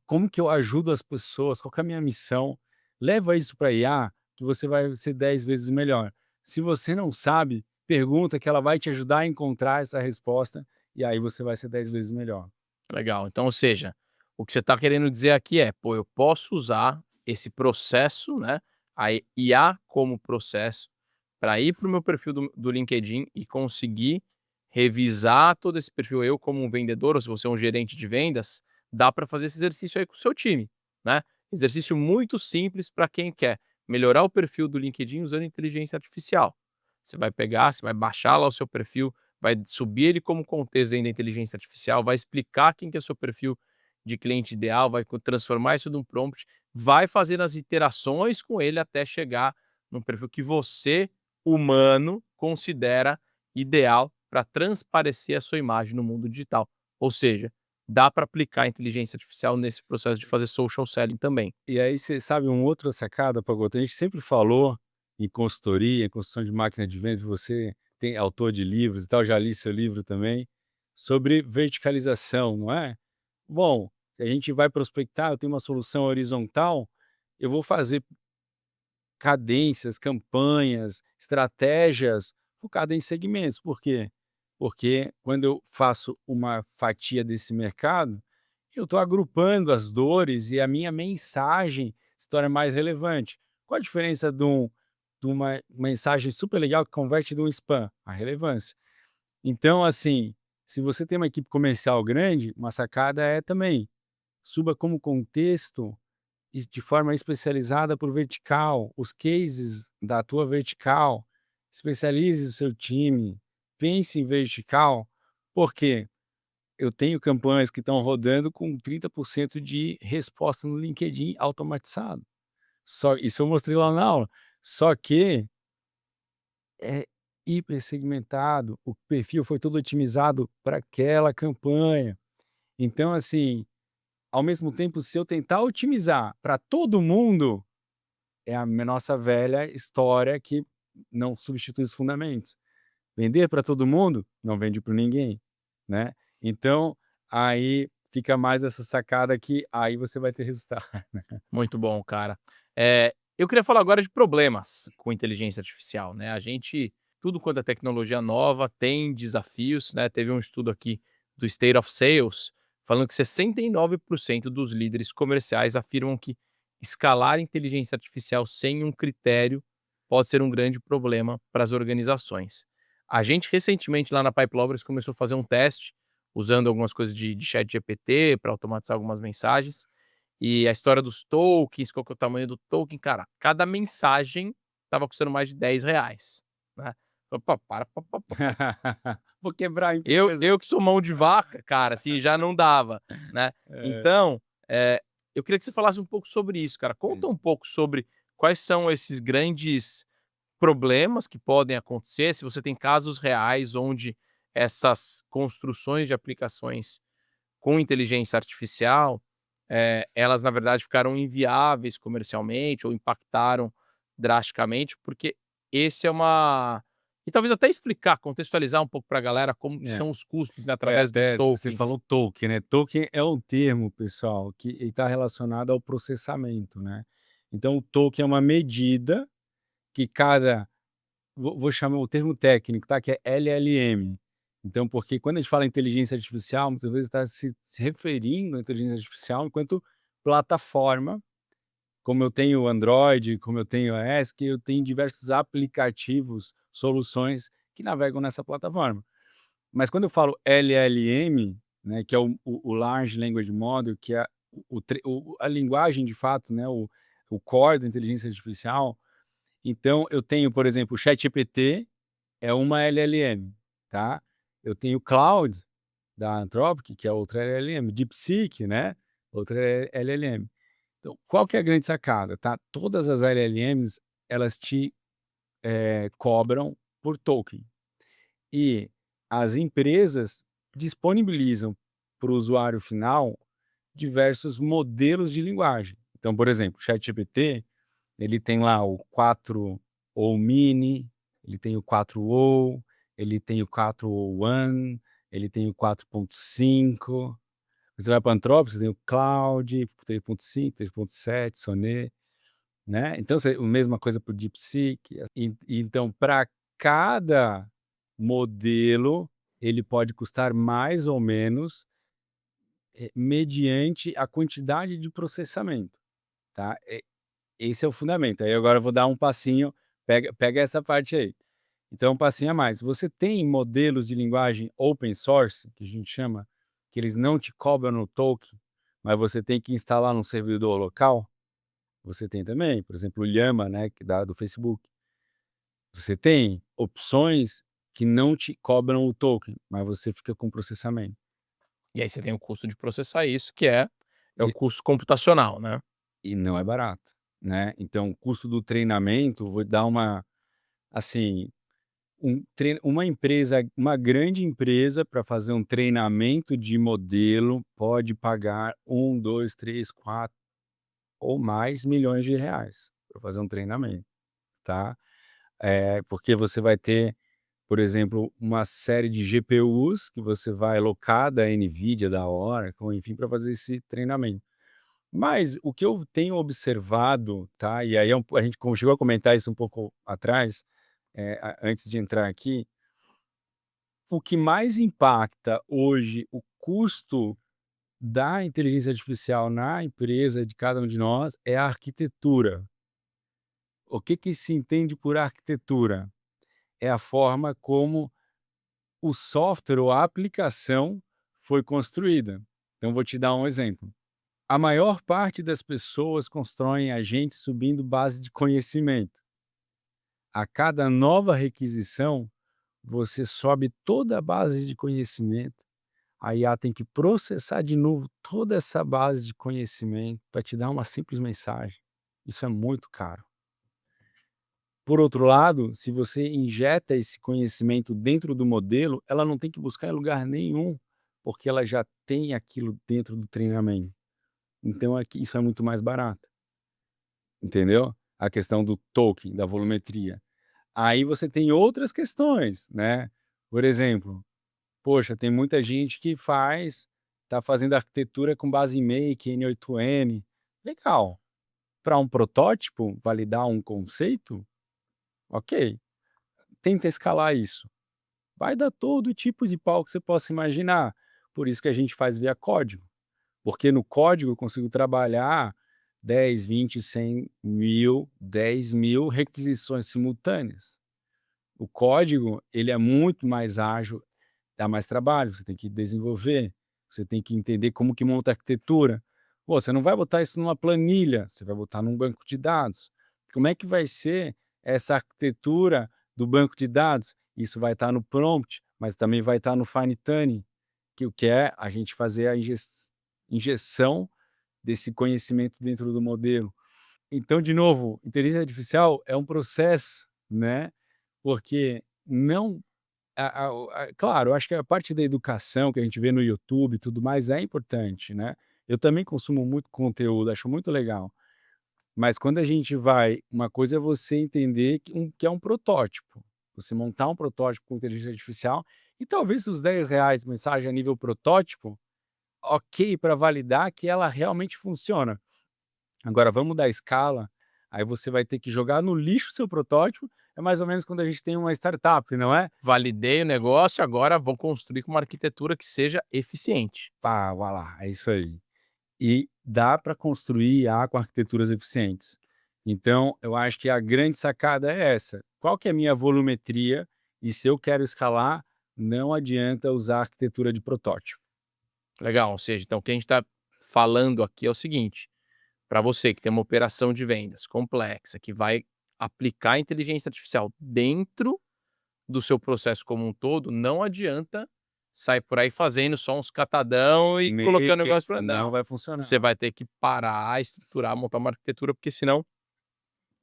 Como que eu ajudo as pessoas? Qual que é a minha missão? Leva isso para a IA, que você vai ser 10 vezes melhor. Se você não sabe, pergunta que ela vai te ajudar a encontrar essa resposta e aí você vai ser 10 vezes melhor. Legal. Então, ou seja, o que você está querendo dizer aqui é, pô, eu posso usar esse processo, né, a IA como processo, para ir para o meu perfil do LinkedIn e conseguir revisar todo esse perfil. Eu, como um vendedor, ou se você é um gerente de vendas, dá para fazer esse exercício aí com o seu time, né? Exercício muito simples para quem quer melhorar o perfil do LinkedIn usando inteligência artificial. Você vai pegar, você vai baixar lá o seu perfil, vai subir ele como contexto dentro da inteligência artificial, vai explicar quem que é o seu perfil de cliente ideal, vai transformar isso num prompt, vai fazendo as iterações com ele até chegar num perfil que você, humano, considera ideal para transparecer a sua imagem no mundo digital. Ou seja, dá para aplicar a inteligência artificial nesse processo de fazer social selling também. E aí você sabe uma outra sacada, Pagota, a gente sempre falou em consultoria, em construção de máquina de vendas, você tem autor de livros e tal, já li seu livro também, sobre verticalização, não é? Bom, se a gente vai prospectar, eu tenho uma solução horizontal, eu vou fazer cadências, campanhas, estratégias focadas em segmentos. Por quê? Porque quando eu faço uma fatia desse mercado, eu estou agrupando as dores e a minha mensagem se torna mais relevante. Qual a diferença de uma mensagem super legal que converte de um spam? A relevância. Então, assim, se você tem uma equipe comercial grande, uma sacada é também suba como contexto e de forma especializada por vertical, os cases da tua vertical, especialize o seu time, pense em vertical, porque eu tenho campanhas que estão rodando com 30% de resposta no LinkedIn automatizado. Só isso eu mostrei lá na aula. Só que é hiper segmentado, o perfil foi todo otimizado para aquela campanha. Então, assim, ao mesmo tempo, se eu tentar otimizar para todo mundo, é a nossa velha história que não substitui os fundamentos. Vender para todo mundo, não vende para ninguém, né. Então, aí fica mais essa sacada que aí você vai ter resultado. Muito bom, cara. Eu queria falar agora de problemas com inteligência artificial, né? A gente, tudo quanto é tecnologia nova, tem desafios, né? Teve um estudo aqui do State of Sales falando que 69% dos líderes comerciais afirmam que escalar inteligência artificial sem um critério pode ser um grande problema para as organizações. A gente recentemente lá na Pipe Lovers começou a fazer um teste usando algumas coisas de chat GPT para automatizar algumas mensagens e a história dos tokens, qual que é o tamanho do token, cara, cada mensagem estava custando mais de R$ 10, né. Opa, para, pa pa pa pa. Vou quebrar a Eu empresa. eu que sou mão de vaca, cara, assim, já não dava, né. É, Então, eu queria que você falasse um pouco sobre isso, cara. Conta um pouco sobre quais são esses grandes problemas que podem acontecer, se você tem casos reais onde essas construções de aplicações com inteligência artificial, elas na verdade ficaram inviáveis comercialmente ou impactaram drasticamente, porque esse é uma e talvez até explicar, contextualizar um pouco para a galera como que é. são os custos, né, É, através dos até você tokens. falou token, né, token é um termo, pessoal, que está relacionado ao processamento, né. Então o token é uma medida que cada vou chamar o termo técnico, tá, que é LLM. Então, porque quando a gente fala em inteligência artificial, muitas vezes está se referindo à inteligência artificial enquanto plataforma, como eu tenho Android, como eu tenho iOS, que eu tenho diversos aplicativos, soluções que navegam nessa plataforma. Mas quando eu falo LLM, né, que é o Large Language Model, que é a linguagem de fato, né, o core da inteligência artificial, então eu tenho, por exemplo, o ChatGPT é uma LLM, tá? Eu tenho o Claude da Anthropic, que é outra LLM, DeepSeek, né, outra LLM. Então, qual que é a grande sacada, tá? Todas as LLMs, elas te, cobram por token. E as empresas disponibilizam para o usuário final diversos modelos de linguagem. Então, por exemplo, o ChatGPT, ele tem lá o 4 ou Mini, ele tem o 4o, ele tem o 4o One, ele tem o 4.5. Você vai para a Anthropic, você tem o Claude 3.5, 3.7, Sonnet, né. Então você a mesma coisa para o DeepSeek. Então para cada modelo, ele pode custar mais ou menos, mediante a quantidade de processamento, tá. Esse é o fundamento. Aí agora eu vou dar um passinho, pega essa parte aí. Então um passinho a mais. Você tem modelos de linguagem open source, que a gente chama, que eles não te cobram no token, mas você tem que instalar num servidor local? Você tem também, por exemplo, o Llama, né, que do Facebook. Você tem opções que não te cobram o token, mas você fica com processamento. E aí você tem o custo de processar isso, que é o E custo computacional, né. e não é barato, né. Então o custo do treinamento, vou dar uma assim, uma grande empresa para fazer um treinamento de modelo pode pagar 2, 3, 4 ou mais milhões de reais para fazer um treinamento, tá. Porque você vai ter, por exemplo, uma série de GPUs que você vai alocar da NVIDIA, da Oracle, enfim, para fazer esse treinamento. Mas o que eu tenho observado, tá, e aí a gente chegou a comentar isso um pouco atrás, antes de entrar aqui, o que mais impacta hoje o custo da inteligência artificial na empresa de cada um de nós é a arquitetura. O que que se entende por arquitetura? É a forma como o software ou a aplicação foi construída. Então vou te dar um exemplo. A maior parte das pessoas constroem agentes subindo base de conhecimento. A cada nova requisição, você sobe toda a base de conhecimento. A IA tem que processar de novo toda essa base de conhecimento para te dar uma simples mensagem. Isso é muito caro. Por outro lado, se você injeta esse conhecimento dentro do modelo, ela não tem que buscar em lugar nenhum, porque ela já tem aquilo dentro do treinamento. Então aqui isso é muito mais barato, entendeu? A questão do token, da volumetria. Aí você tem outras questões, né? Por exemplo, poxa, tem muita gente que tá fazendo arquitetura com base em Make, N8N. Legal. Para um protótipo, validar um conceito, ok. Tenta escalar isso. Vai dar todo tipo de pau que você possa imaginar. Por isso que a gente faz via código. Porque no código eu consigo trabalhar 10, 20, 100 mil, 10 mil requisições simultâneas. O código, ele é muito mais ágil, dá mais trabalho, você tem que desenvolver, você tem que entender como que monta a arquitetura. Pô, você não vai botar isso numa planilha, você vai botar num banco de dados. Como é que vai ser essa arquitetura do banco de dados? Isso vai estar no prompt, mas também vai estar no fine tuning, que o que é a gente fazer a injeção desse conhecimento dentro do modelo. Então, de novo, inteligência artificial é um processo, né? Porque não claro, eu acho que a parte da educação que a gente vê no YouTube e tudo mais é importante, né. Eu também consumo muito conteúdo, acho muito legal. Mas quando a gente vai uma coisa é você entender que é um protótipo, você montar um protótipo com inteligência artificial e talvez os R$ 10 mensagem a nível protótipo, ok, para validar que ela realmente funciona. Agora vamos dar escala, aí você vai ter que jogar no lixo o seu protótipo, é mais ou menos quando a gente tem uma startup, não é? Validei o negócio, agora vou construir com uma arquitetura que seja eficiente. Pá, vai lá, é isso aí. E dá para construir IA com arquiteturas eficientes. Então, eu acho que a grande sacada é essa. Qual que é a minha volumetria? E se eu quero escalar, não adianta usar arquitetura de protótipo. Legal, ou seja, então o que a gente está falando aqui é o seguinte: para você que tem uma operação de vendas complexa, que vai aplicar a inteligência artificial dentro do seu processo como um todo, não adianta sair por aí fazendo só uns catadão e colocando o negócio para Não não. vai funcionar. Você vai ter que parar, estruturar, montar uma arquitetura, porque senão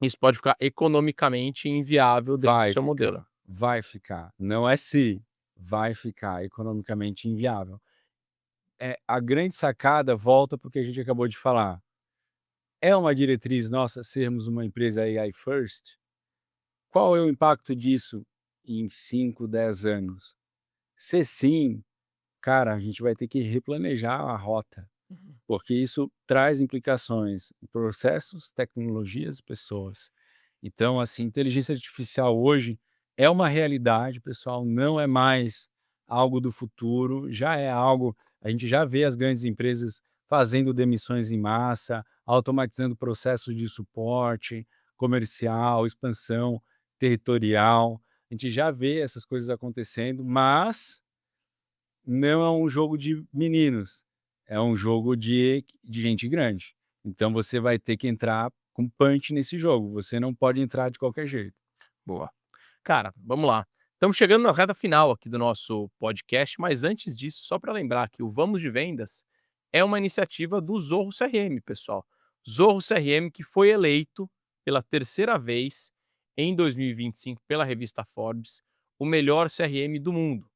isso pode ficar economicamente inviável dentro do Vai seu modelo. ficar, vai ficar. Não é se, vai ficar economicamente inviável. A grande sacada volta para o que a gente acabou de falar. É uma diretriz nossa sermos uma empresa AI first? Qual é o impacto disso em 5, 10 anos? Se sim, cara, a gente vai ter que replanejar a rota, Uhum. porque isso traz implicações em processos, tecnologias e pessoas. Então, assim, inteligência artificial hoje é uma realidade, pessoal, não é mais algo do futuro, já é algo, a gente já vê as grandes empresas fazendo demissões em massa, automatizando processos de suporte comercial, expansão territorial. A gente já vê essas coisas acontecendo, mas não é um jogo de meninos, é um jogo de gente grande. Então você vai ter que entrar com punch nesse jogo, você não pode entrar de qualquer jeito. Boa. Cara, vamos lá. Estamos chegando na reta final aqui do nosso podcast, mas antes disso, só para lembrar que o Vamos de Vendas é uma iniciativa do Zorro CRM, pessoal. Zorro CRM que foi eleito pela terceira vez em 2025 pela revista Forbes o melhor CRM do mundo.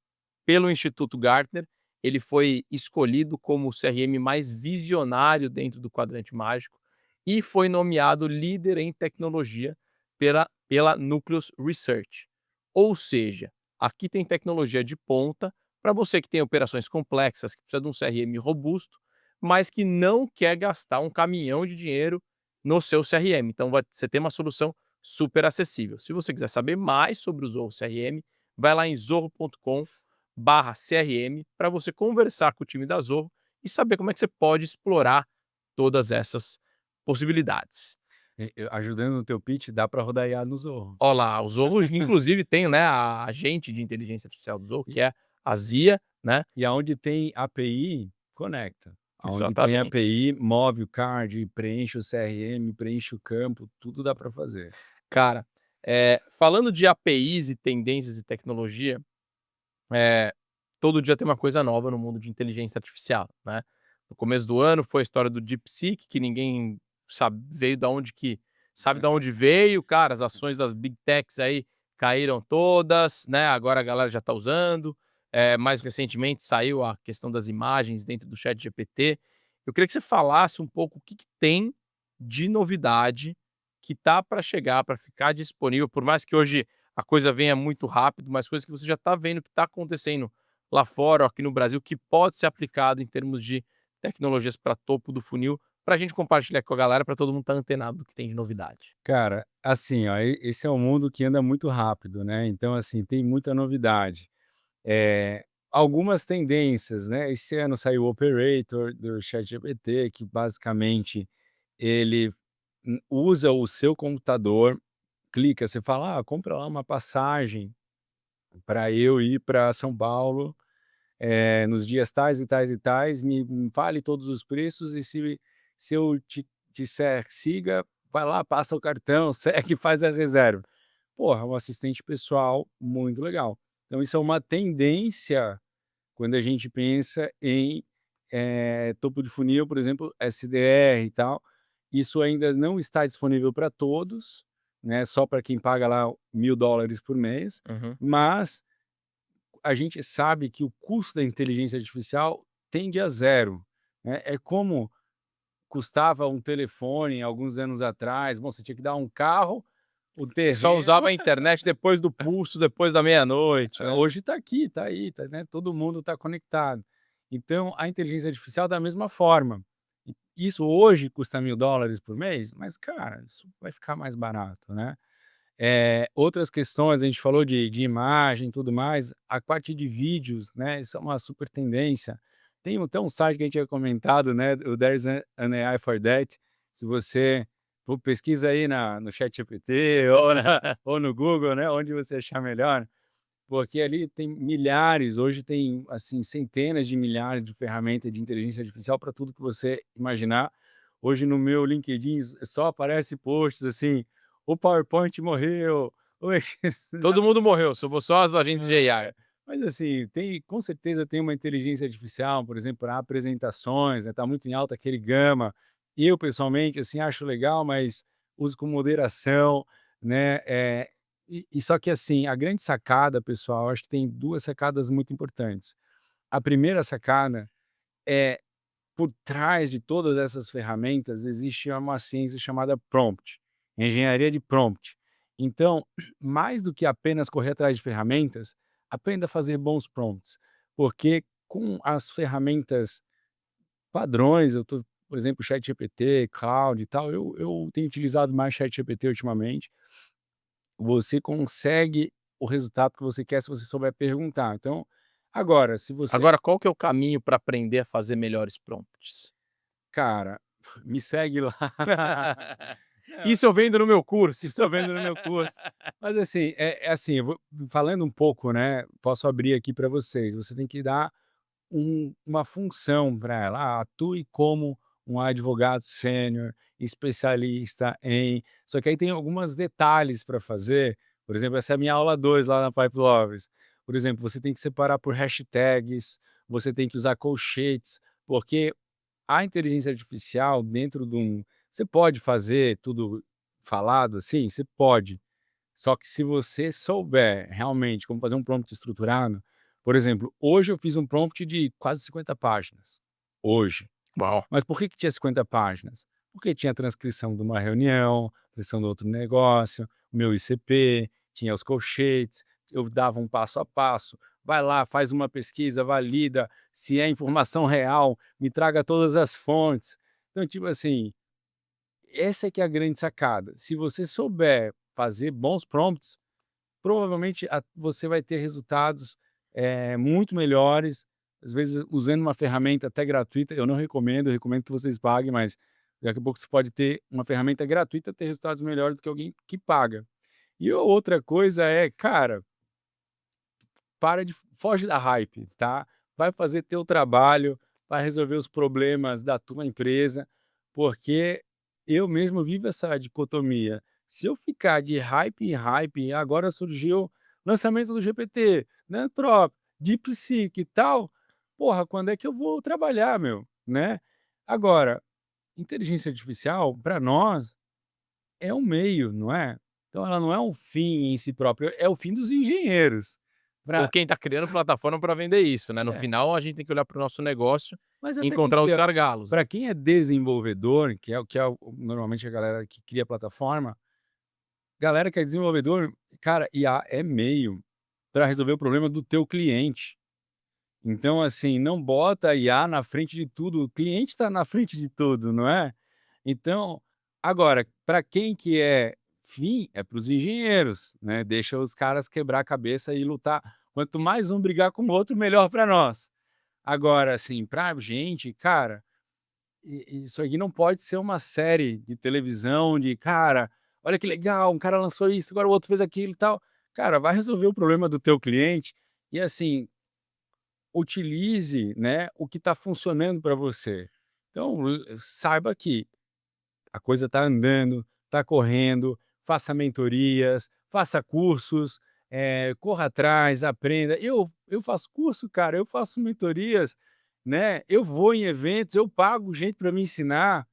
Pelo Instituto Gartner, ele foi escolhido como o CRM mais visionário dentro do quadrante mágico e foi nomeado líder em tecnologia pela Nucleus Research. Ou seja, aqui tem tecnologia de ponta para você que tem operações complexas, que precisa de um CRM robusto, mas que não quer gastar um caminhão de dinheiro no seu CRM. Então você tem uma solução super acessível. Se você quiser saber mais sobre o Zoho CRM, vai lá em zoho.com/CRM para você conversar com o time da Zoho e saber como é que você pode explorar todas essas possibilidades. Ajudando no teu pitch, dá para rodar IA no Zorro. Olha lá, o Zoho inclusive tem, né, a agente de inteligência artificial do Zoho, que é a Zia, né? E aonde tem API, conecta. Aonde tem Exatamente. API, move o card, preenche o CRM, preenche o campo, tudo dá para fazer. Cara, falando de APIs e tendências e tecnologia, eh, todo dia tem uma coisa nova no mundo de inteligência artificial, né. No começo do ano foi a história do DeepSeek, que ninguém veio da onde que sabe da onde veio, cara, as ações das Big Techs aí caíram todas, né, agora a galera já tá usando. Mais recentemente saiu a questão das imagens dentro do ChatGPT. Eu queria que você falasse um pouco o que que tem de novidade que tá para chegar, para ficar disponível, por mais que hoje a coisa venha muito rápido, mas coisas que você já tá vendo que tá acontecendo lá fora ou aqui no Brasil, que pode ser aplicado em termos de tecnologias para topo do funil, para a gente compartilhar com a galera, para todo mundo estar antenado do que tem de novidade. Cara, assim, ó, esse é um mundo que anda muito rápido, né? Então, assim, tem muita novidade. Algumas tendências, né? Esse ano saiu o Operator do ChatGPT, que basicamente ele usa o seu computador, clica, você fala, compra lá uma passagem para eu ir para São Paulo, nos dias tais e tais e tais, me fale todos os preços e se eu te disser siga, vai lá, passa o cartão, segue e faz a reserva. Porra, um assistente pessoal muito legal. Então isso é uma tendência quando a gente pensa em, topo de funil, por exemplo, SDR e tal. Isso ainda não está disponível para todos, né, só para quem paga lá $1.000 por mês, Uhum. mas a gente sabe que o custo da inteligência artificial tende a zero, né. É como custava um telefone alguns anos atrás. Bom, você tinha que dar um carro, o Só terreno. usava a internet depois do pulso, depois da meia-noite, né. Hoje está aqui, está aí, tá, né, todo mundo está conectado. Então, a inteligência artificial da mesma forma. Isso hoje custa $1.000 por mês, mas, cara, isso vai ficar mais barato, né. Outras questões, a gente falou de imagem e tudo mais, a parte de vídeos, né, isso é uma super tendência. Tem até um site que a gente tinha comentado, né, o There's an AI for That. Se você pesquisa aí no ChatGPT ou no Google, né, onde você achar melhor, porque ali tem milhares, hoje tem, assim, centenas de milhares de ferramentas de inteligência artificial para tudo que você imaginar. Hoje no meu LinkedIn só aparece posts assim: "O PowerPoint morreu", o Todo mundo morreu, sobrou só as agentes de AI. mas assim, com certeza tem uma inteligência artificial, por exemplo, para apresentações, né, tá muito em alta aquele Gama. Eu pessoalmente, assim, acho legal, mas uso com moderação, né, e só que assim, a grande sacada, pessoal, acho que tem 2 sacadas muito importantes. A primeira sacada é, por trás de todas essas ferramentas existe uma ciência chamada prompt, engenharia de prompt. Então, mais do que apenas correr atrás de ferramentas, aprenda a fazer bons prompts, porque com as ferramentas padrões, por exemplo, ChatGPT, Claude e tal, eu tenho utilizado mais ChatGPT ultimamente. Você consegue o resultado que você quer se você souber perguntar. Então, agora, se você, Agora qual que é o caminho para aprender a fazer melhores prompts? cara, me segue lá. Não, Isso eu vendo no meu curso. estou vendo no meu curso. Mas assim, é assim, eu vou falando um pouco, né, posso abrir aqui para vocês. Você tem que dar uma função para ela. Atue como um advogado sênior, especialista em. Só que aí tem alguns detalhes para fazer. Por exemplo, essa é a minha aula 2 lá na Pipe Lovers. Por exemplo, você tem que separar por hashtags, você tem que usar colchetes, porque a inteligência artificial dentro de um, você pode fazer tudo falado assim? Você pode. Só que se você souber realmente como fazer um prompt estruturado, por exemplo, hoje eu fiz um prompt de quase 50 páginas, hoje. Uau. Mas por que que tinha 50 páginas? Porque tinha a transcrição de uma reunião, transcrição de outro negócio, o meu ICP, tinha os colchetes, eu dava um passo a passo. vai lá, faz uma pesquisa, valida, se é informação real, me traga todas as fontes. Então, tipo assim, essa é que é a grande sacada. Se você souber fazer bons prompts, provavelmente você vai ter resultados muito melhores, às vezes usando uma ferramenta até gratuita. Eu não recomendo, eu recomendo que vocês paguem, mas daqui a pouco você pode ter uma ferramenta gratuita e ter resultados melhores do que alguém que paga. E a outra coisa é, cara, foge da hype, tá? Vai fazer teu trabalho, vai resolver os problemas da tua empresa, porque eu mesmo vivo essa dicotomia. Se eu ficar de hype em hype, agora surgiu lançamento do GPT, né, Anthropic, DeepSeek e tal, porra, quando é que eu vou trabalhar, meu, né? Agora, inteligência artificial, para nós, é um meio, não é? Então ela não é um fim em si próprio, é o fim dos engenheiros. Ou Pra quem está criando plataforma para vender isso, né? No é. final, a gente tem que olhar para o nosso negócio Mas e até quem encontrar os cria gargalos, né? Para quem é desenvolvedor, que é normalmente a galera que cria plataforma, galera que é desenvolvedor, cara, IA é meio para resolver o problema do teu cliente. Então, assim, não bota a IA na frente de tudo, o cliente está na frente de tudo, não é? Então, agora, para quem que é fim, é para os engenheiros, né? Deixa os caras quebrar a cabeça e lutar. Quanto mais um brigar com o outro, melhor para nós. Agora, assim, pra gente, cara, isso aqui não pode ser uma série de televisão de: "Cara, olha que legal, um cara lançou isso, agora o outro fez aquilo e tal". Cara, vai resolver o problema do teu cliente e, assim, utilize, né, o que está funcionando para você. Então, saiba que a coisa está andando, está correndo, faça mentorias, faça cursos, corra atrás, aprenda. Eu faço curso, cara, eu faço mentorias, né, eu vou em eventos, eu pago gente para me ensinar.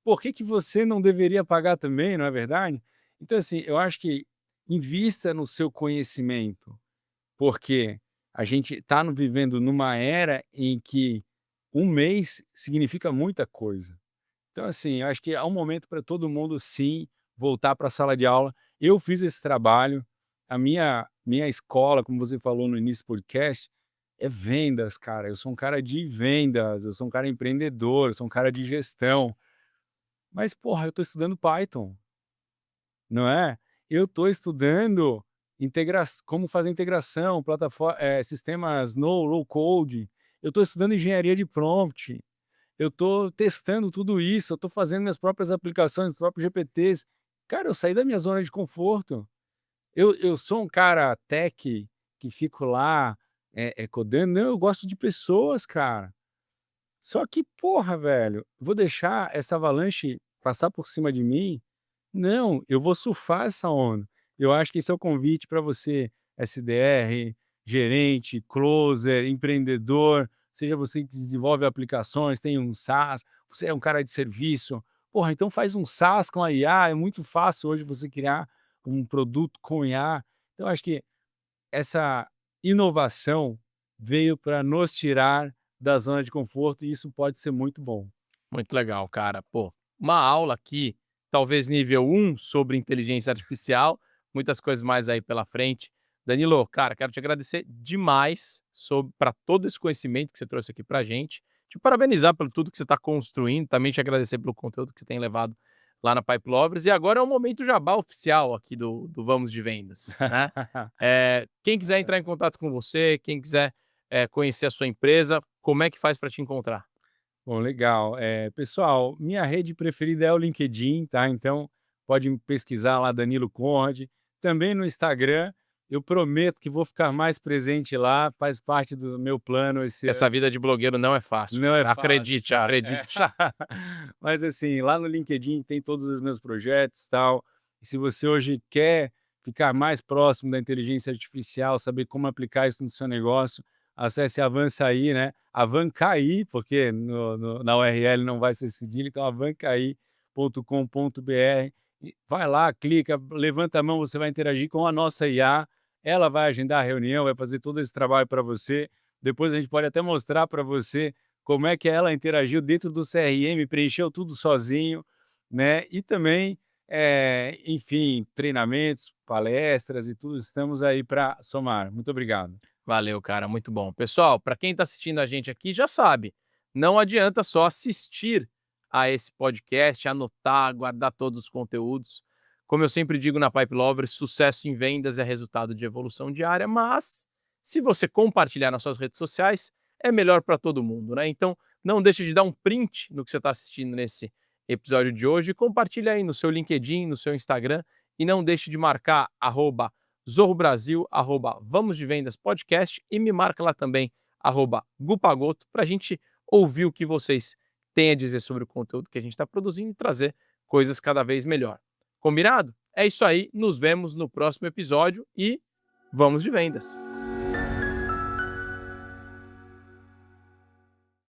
Por que que você não deveria pagar também, não é verdade? Então, assim, eu acho que invista no seu conhecimento, porque a gente está vivendo numa era em que um mês significa muita coisa. Então, assim, eu acho que há um momento para todo mundo, sim, voltar para a sala de aula. Eu fiz esse trabalho, a minha escola, como você falou no início do podcast, é vendas, cara. Eu sou um cara de vendas, eu sou um cara empreendedor, eu sou um cara de gestão. Mas, porra, eu estou estudando Python, não é? Eu estou estudando como fazer integração, sistemas no low code. Eu estou estudando engenharia de prompt. Eu estou testando tudo isso, eu estou fazendo minhas próprias aplicações, os próprios GPTs. Cara, eu saí da minha zona de conforto. Eu sou um cara tech que fico lá, codando. Não, eu gosto de pessoas, cara. Só que, porra, velho, vou deixar essa avalanche passar por cima de mim? Não, eu vou surfar essa onda. Eu acho que esse é o convite para você, SDR, gerente, closer, empreendedor, seja você que desenvolve aplicações, tem um SaaS, você é um cara de serviço. Porra, então faz um SaaS com a IA, é muito fácil hoje você criar um produto com IA. Então, acho que essa inovação veio para nos tirar da zona de conforto e isso pode ser muito bom. Muito legal, cara. Pô, uma aula aqui, talvez nível 1 sobre inteligência artificial, muitas coisas mais aí pela frente. Danilo, cara, quero te agradecer demais para todo esse conhecimento que você trouxe aqui pra gente. Te parabenizar pelo tudo que você está construindo, também te agradecer pelo conteúdo que você tem levado lá na Pipe Lovers. E agora é o momento jabá oficial aqui do Vamos de Vendas, né? Quem quiser entrar em contato com você, quem quiser conhecer a sua empresa, como é que faz para te encontrar? Bom, legal. Pessoal, minha rede preferida é o LinkedIn, tá? Então, pode me pesquisar lá, Danilo Conrad. Também no Instagram, eu prometo que vou ficar mais presente lá, faz parte do meu plano esse Essa ano. vida de blogueiro não é fácil, Não é cara. fácil, Acredite, cara. acredite. Mas assim, lá no LinkedIn tem todos os meus projetos, tal. E se você hoje quer ficar mais próximo da inteligência artificial, saber como aplicar isso no seu negócio, acesse Avançaí, né? Avancaí, porque na URL não vai ser cedilha, então avancaí.com.br. Vai lá, clica, levanta a mão, você vai interagir com a nossa IA. Ela vai agendar a reunião, vai fazer todo esse trabalho para você. Depois a gente pode até mostrar para você como é que ela interagiu dentro do CRM, preencheu tudo sozinho, né? E também, enfim, treinamentos, palestras e tudo, estamos aí para somar. Muito obrigado. Valeu, cara, muito bom. Pessoal, para quem está assistindo a gente aqui já sabe, não adianta só assistir a esse podcast, anotar, guardar todos os conteúdos. Como eu sempre digo na Pipe Lovers, sucesso em vendas é resultado de evolução diária, mas se você compartilhar nas suas redes sociais, é melhor para todo mundo, né? Então, não deixe de dar um print no que você está assistindo nesse episódio de hoje e compartilha aí no seu LinkedIn, no seu Instagram e não deixe de marcar Zorro Brasil, Vamos de Vendas Podcast e me marca lá também, Gupagoto, para a gente ouvir o que vocês têm a dizer sobre o conteúdo que a gente está produzindo e trazer coisas cada vez melhor. Combinado? É isso aí, nos vemos no próximo episódio e vamos de vendas!